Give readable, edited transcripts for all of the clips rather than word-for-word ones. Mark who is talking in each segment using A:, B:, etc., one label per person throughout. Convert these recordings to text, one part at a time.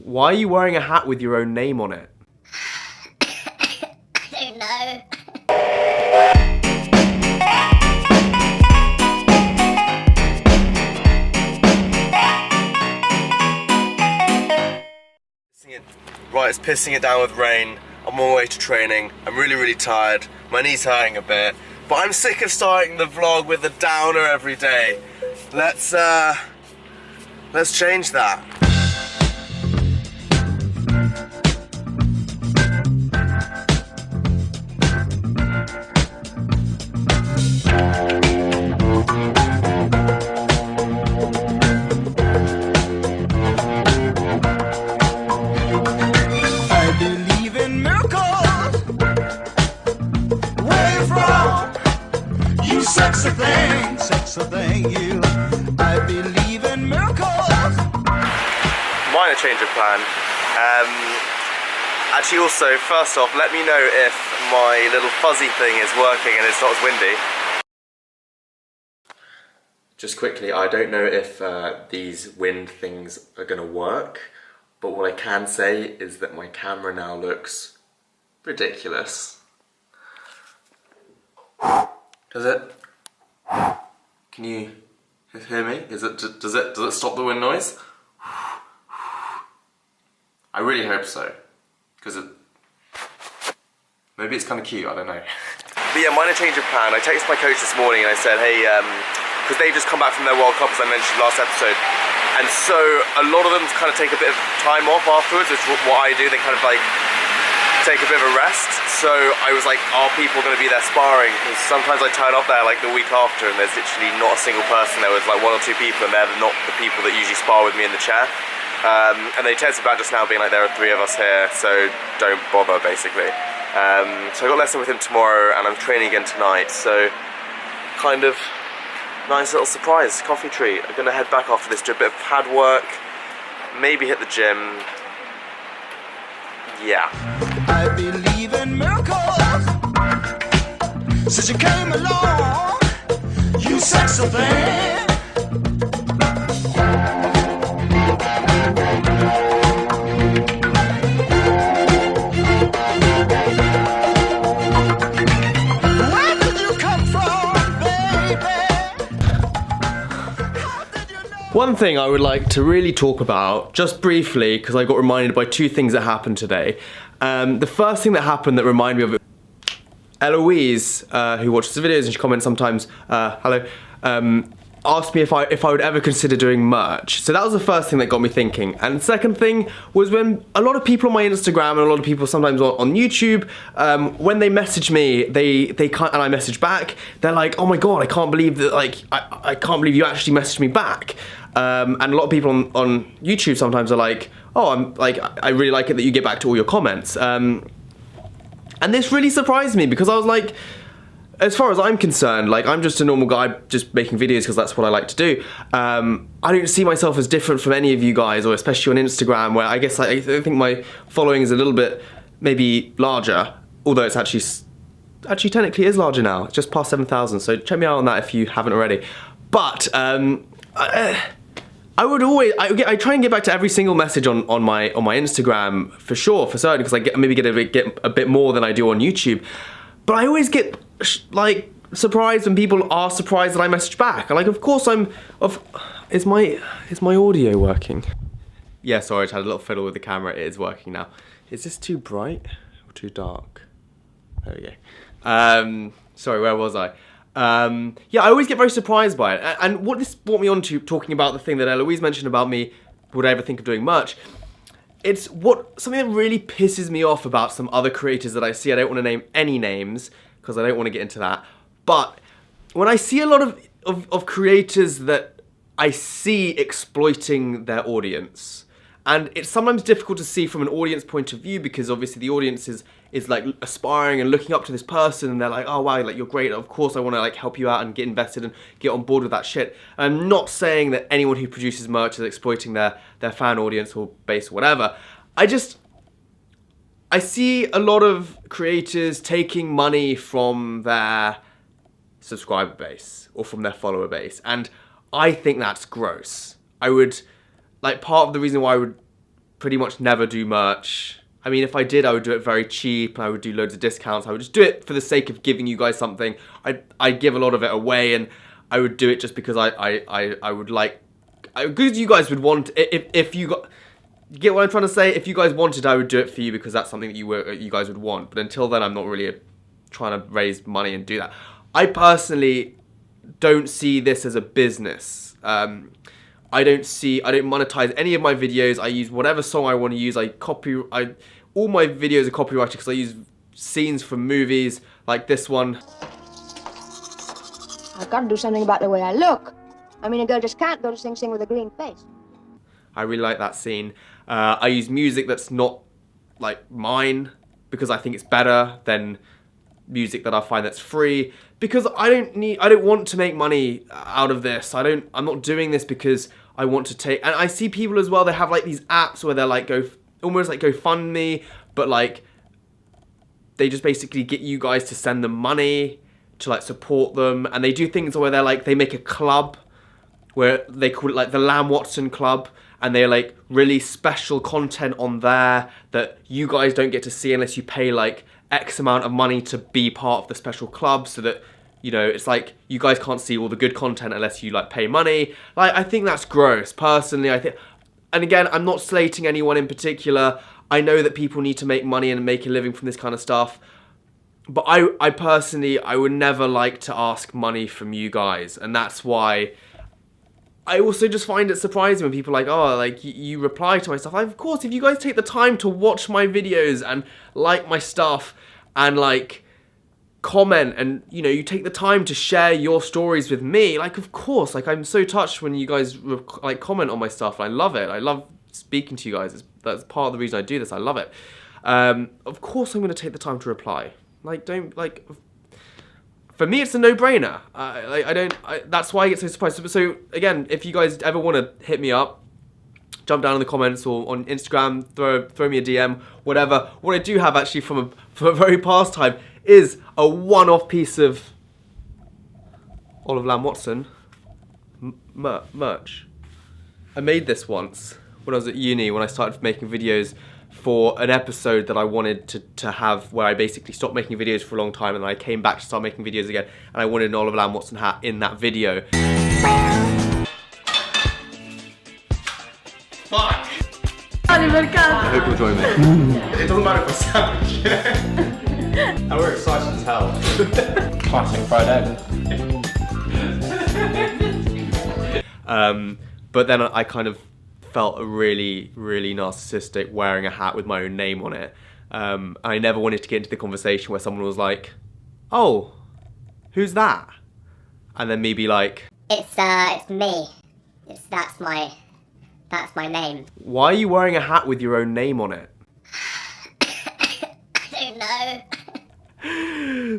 A: Why are you wearing a hat with your own name on it?
B: I don't know.
A: Right, it's pissing it down with rain. I'm on my way to training. I'm really tired. My knee's hurting a bit. But I'm sick of starting the vlog with a downer every day. Let's change that.
C: Sexy thing, you. I believe in miracles.
A: Minor change of plan. Actually, also, first off, let me know if my little fuzzy thing is working and it's not as windy. Just quickly, I don't know if these wind things are gonna work, but what I can say is that my camera now looks ridiculous. Does it? Can you hear me? Does it stop the wind noise? I really hope so, because maybe it's kind of cute, I don't know. But yeah, minor change of plan. I texted my coach this morning and I said, hey, because they've just come back from their World Cup, as I mentioned last episode, and so a lot of them kind of take a bit of time off afterwards, which is what I do. They kind of like take a bit of a rest. So I was like, are people going to be there sparring? Because sometimes I turn up there like the week after and there's literally not a single person. There was like one or two people and they're not the people that usually spar with me in the chair. And they texted back just now being like, there are 3 of us here, so don't bother basically. So I got a lesson with him tomorrow and I'm training again tonight. So kind of nice little surprise, coffee treat. I'm going to head back after this, do a bit of pad work, maybe hit the gym. Yeah.
C: I believe in miracles. Since you came along, you sexy thing. Where did you come from, baby?
A: One thing I would like to really talk about, just briefly, because I got reminded by 2 things that happened today. The first thing that happened that reminded me of it, Eloise, who watches the videos and she comments sometimes, hello, asked me if I would ever consider doing merch. So that was the first thing that got me thinking. And the second thing was when a lot of people on my Instagram and a lot of people sometimes on YouTube, when they message me, they can't, and I message back, they're like, oh my god, I can't believe that, like, I can't believe you actually messaged me back. And a lot of people on YouTube sometimes are like, oh, I really like it that you get back to all your comments. And this really surprised me because I was like, as far as I'm concerned, like, I'm just a normal guy just making videos because that's what I like to do. I don't see myself as different from any of you guys, or especially on Instagram, where I guess I think my following is a little bit maybe larger, although it's actually technically is larger now. It's just past 7,000, so check me out on that if you haven't already. But I would always, I try and get back to every single message on my Instagram for sure, for certain, because I maybe get a bit more than I do on YouTube. But I always get like surprised when people are surprised that I message back. And like, of course is my audio working? Yeah, sorry, I just had a little fiddle with the camera. It is working now. Is this too bright or too dark? There we go. Sorry, where was I? Yeah, I always get very surprised by it. And what this brought me on to talking about the thing that Eloise mentioned about me, would I ever think of doing merch? It's something that really pisses me off about some other creators that I see. I don't want to name any names because I don't want to get into that. But when I see a lot of creators that I see exploiting their audience, and it's sometimes difficult to see from an audience point of view because obviously the audience is like aspiring and looking up to this person and they're like, oh wow, like you're great, of course I want to like help you out and get invested and get on board with that shit. I'm not saying that anyone who produces merch is exploiting their fan audience or base or whatever. I see a lot of creators taking money from their subscriber base or from their follower base, and I think that's gross. Part of the reason why I would pretty much never do merch. I mean, if I did, I would do it very cheap. I would do loads of discounts. I would just do it for the sake of giving you guys something. I'd give a lot of it away, and I would do it just because I would like, because you guys would want, if you got, get what I'm trying to say? If you guys wanted, I would do it for you because that's something that you guys would want. But until then, I'm not really trying to raise money and do that. I personally don't see this as a business. I don't monetize any of my videos. I use whatever song I want to use. All my videos are copyrighted because I use scenes from movies like this one.
B: I've got to do something about the way I look. I mean, a girl just can't go to Sing Sing with a green face.
A: I really like that scene. I use music that's not like mine because I think it's better than music that I find that's free, because I don't want to make money out of this. I'm not doing this because I want to take, and I see people as well, they have like these apps where they're like almost like GoFundMe, but like they just basically get you guys to send them money to like support them, and they do things where they're like, they make a club where they call it like the Lam Watson Club, and they're like really special content on there that you guys don't get to see unless you pay like X amount of money to be part of the special club, so that, you know, it's like you guys can't see all the good content unless you like pay money. Like, I think that's gross, personally. I think, and again, I'm not slating anyone in particular. I know that people need to make money and make a living from this kind of stuff, but I personally, I would never like to ask money from you guys, and that's why I also just find it surprising when people are like, oh, like, you reply to my stuff. Of course, if you guys take the time to watch my videos and like my stuff and, like, comment and, you know, you take the time to share your stories with me, like, of course, like, I'm so touched when you guys, like, comment on my stuff. I love it. I love speaking to you guys. That's part of the reason I do this. I love it. Of course I'm going to take the time to reply. Like, don't, like... For me, it's a no-brainer. That's why I get so surprised. So again, if you guys ever want to hit me up, jump down in the comments or on Instagram, throw me a DM, whatever. What I do have actually from a very past time is a one-off piece of Olive Lam Watson merch. I made this once when I was at uni, when I started making videos for an episode that I wanted to have, where I basically stopped making videos for a long time and then I came back to start making videos again, and I wanted an Olive Lam Watson hat in that video. Fuck! I hope you'll join me. It doesn't matter if I sandwich. And we're excited as hell.
D: Classic fried egg.
A: But then I kind of felt really, really narcissistic wearing a hat with my own name on it. I never wanted to get into the conversation where someone was like, oh, who's that? And then me be like,
E: It's me. That's my name.
A: why are you wearing a hat with your own name on it?
E: I don't know.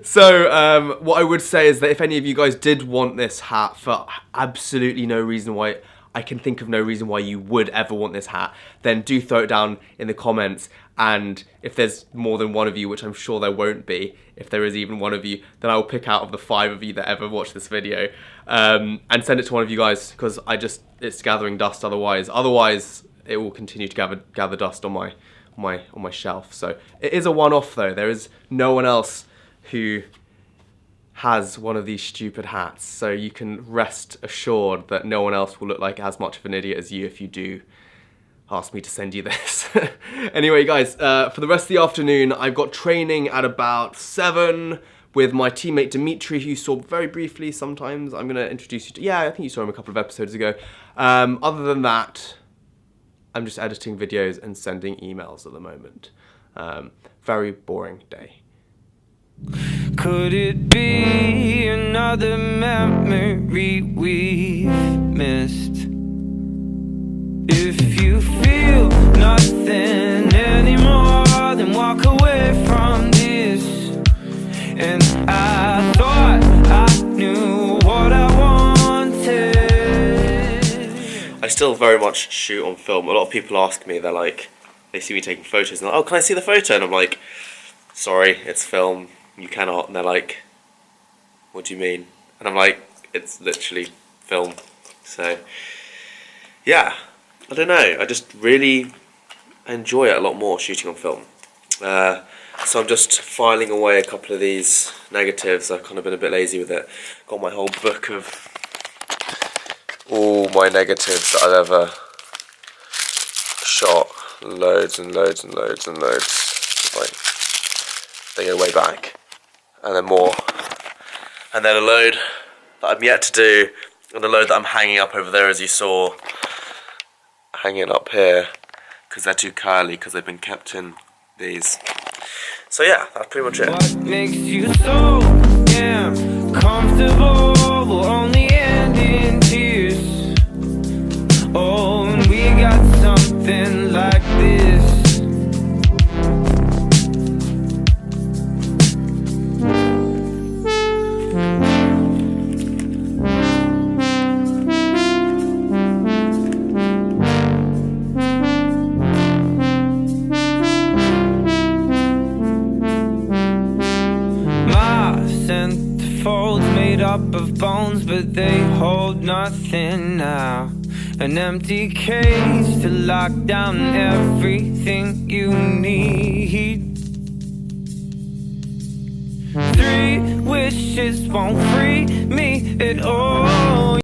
A: So, what I would say is that if any of you guys did want this hat for absolutely no reason why, I can think of no reason why you would ever want this hat, then do throw it down in the comments, and if there's more than one of you, which I'm sure there won't be, if there is even one of you, then I will pick out of the 5 of you that ever watch this video, and send it to one of you guys, because it's gathering dust otherwise. Otherwise, it will continue to gather dust on my shelf. So it is a one-off though. There is no one else who has one of these stupid hats, so you can rest assured that no one else will look like as much of an idiot as you if you do ask me to send you this. Anyway, guys, for the rest of the afternoon, I've got training at about 7 with my teammate Dimitri, who you saw very briefly sometimes. I'm going to introduce you to... Yeah, I think you saw him a couple of episodes ago. Other than that, I'm just editing videos and sending emails at the moment. Very boring day.
F: Could it be another memory we've missed? If you feel nothing anymore, then walk away from this. And I thought I knew what I wanted.
A: I still very much shoot on film. A lot of people ask me, they're like, they see me taking photos and they're like, oh, can I see the photo? And I'm like, sorry, it's film. You cannot. And they're like, what do you mean? And I'm like, it's literally film. So, yeah, I don't know. I just really enjoy it a lot more shooting on film. So I'm just filing away a couple of these negatives. I've kind of been a bit lazy with it. Got my whole book of all my negatives that I've ever shot. Loads and loads and loads and loads. Like, they go way back. And then more. And then a load that I'm yet to do. And a load that I'm hanging up over there, as you saw. Hanging up here. Because they're too curly, because they've been kept in these. So yeah, that's pretty much it.
F: What makes you so damn comfortable will only end in tears. Oh, and we got something like this. Folds made up of bones, but they hold nothing now. An empty cage to lock down everything you need. 3 wishes won't free me at all.